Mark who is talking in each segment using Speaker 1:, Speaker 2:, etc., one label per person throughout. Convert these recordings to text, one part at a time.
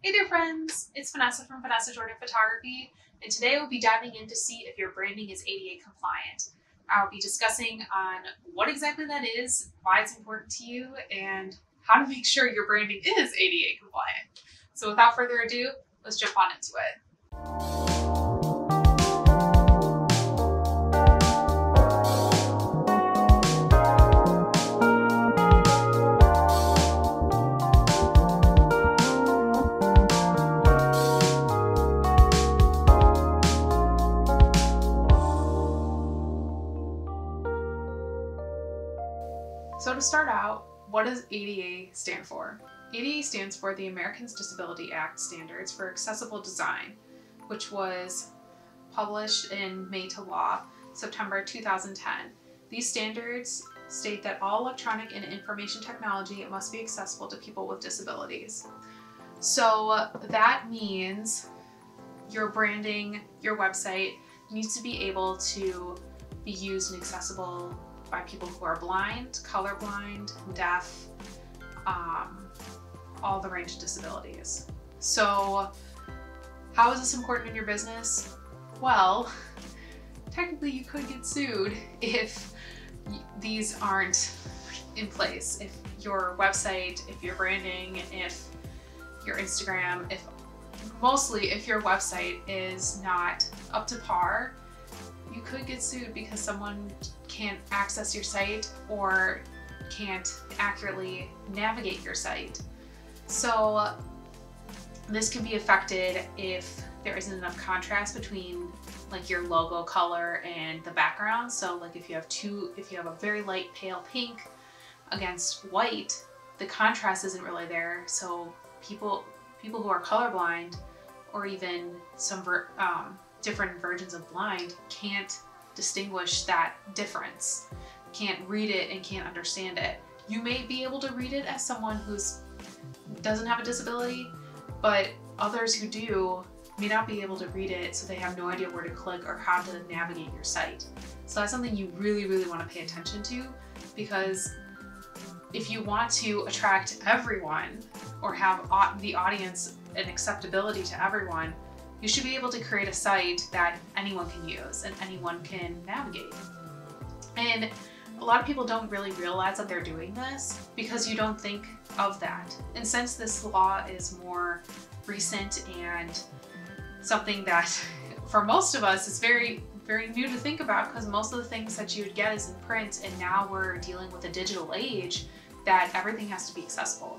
Speaker 1: Hey there friends, it's Vanessa from Vanessa Jordan Photography, and today we'll be diving in to see if your branding is ADA compliant. I'll be discussing on what exactly that is, why it's important to you, and how to make sure your branding is ADA compliant. So without further ado, let's jump on into it. So to start out, what does ADA stand for? ADA stands for the Americans Disability Act Standards for Accessible Design, which was published and made to law September 2010. These standards state that all electronic and information technology must be accessible to people with disabilities. So that means your branding, your website needs to be able to be used and accessible by people who are blind, colorblind, deaf, all the range of disabilities. So how is this important in your business? Well, technically you could get sued if these aren't in place. If your website, if your branding, if your Instagram, mostly if your website is not up to par, you could get sued because someone can't access your site or can't accurately navigate your site. So this can be affected if there isn't enough contrast between like your logo color and the background. So like if you have a very light pale pink against white, the contrast isn't really there. So people who are colorblind or even some different versions of blind can't distinguish that difference, can't read it and can't understand it. You may be able to read it as someone who doesn't have a disability, but others who do may not be able to read it, so they have no idea where to click or how to navigate your site. So that's something you really, really want to pay attention to, because if you want to attract everyone or have the audience and acceptability to everyone, you should be able to create a site that anyone can use and anyone can navigate. And a lot of people don't really realize that they're doing this because you don't think of that. And since this law is more recent and something that for most of us is very, very new to think about, because most of the things that you would get is in print, and now we're dealing with a digital age that everything has to be accessible.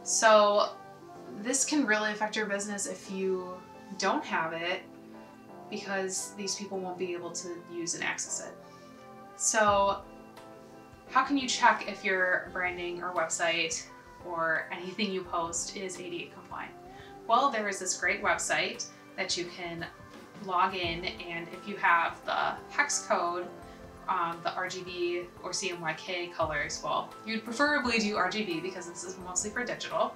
Speaker 1: So this can really affect your business if you don't have it, because these people won't be able to use and access it. So how can you check if your branding or website or anything you post is ADA compliant? Well, there is this great website that you can log in, and if you have the hex code, the RGB or CMYK colors, well, you'd preferably do RGB because this is mostly for digital.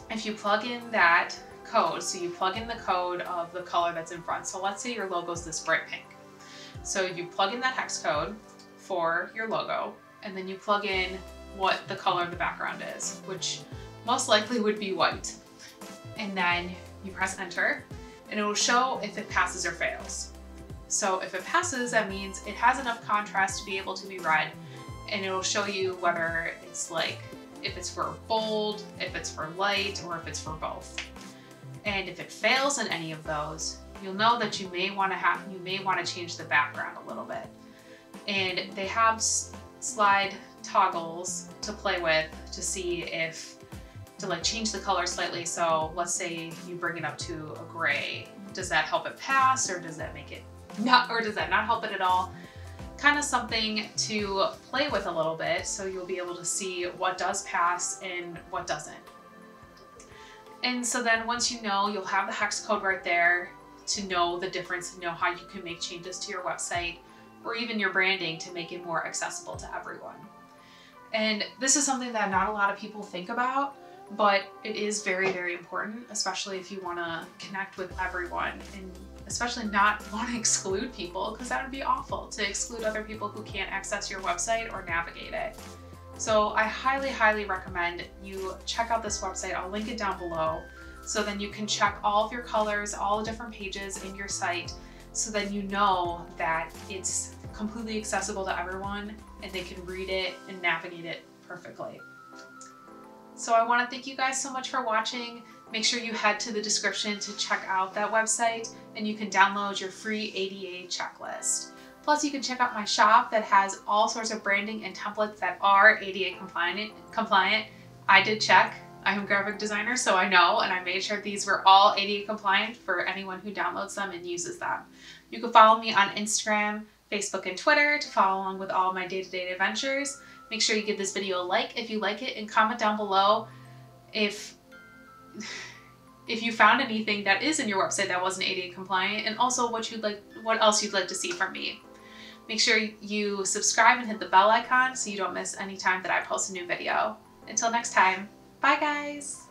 Speaker 1: If you plug in that code, so you plug in the code of the color that's in front. So let's say your logo is this bright pink. So you plug in that hex code for your logo, and then you plug in what the color of the background is, which most likely would be white. And then you press enter, and it will show if it passes or fails. So if it passes, that means it has enough contrast to be able to be read, and it will show you whether it's if it's for bold, if it's for light, or if it's for both. And if it fails in any of those, you'll know that you may want to change the background a little bit. And they have slide toggles to play with to see to change the color slightly. So let's say you bring it up to a gray. Does that help it pass, or does that make it not, or does that not help it at all? Kind of something to play with a little bit, so you'll be able to see what does pass and what doesn't. And so then once you know, you'll have the hex code right there to know the difference and know how you can make changes to your website or even your branding to make it more accessible to everyone. And this is something that not a lot of people think about, but it is very, very important, especially if you want to connect with everyone, and especially not want to exclude people, because that would be awful to exclude other people who can't access your website or navigate it. So I highly, highly recommend you check out this website. I'll link it down below. So then you can check all of your colors, all the different pages in your site, so then you know that it's completely accessible to everyone and they can read it and navigate it perfectly. So I want to thank you guys so much for watching. Make sure you head to the description to check out that website, and you can download your free ADA checklist. Plus, you can check out my shop that has all sorts of branding and templates that are ADA compliant. I did check. I'm a graphic designer, so I know, and I made sure these were all ADA compliant for anyone who downloads them and uses them. You can follow me on Instagram, Facebook, and Twitter to follow along with all my day-to-day adventures. Make sure you give this video a like if you like it, and comment down below if you found anything that is in your website that wasn't ADA compliant, and also what else you'd like to see from me. Make sure you subscribe and hit the bell icon so you don't miss any time that I post a new video. Until next time, bye guys!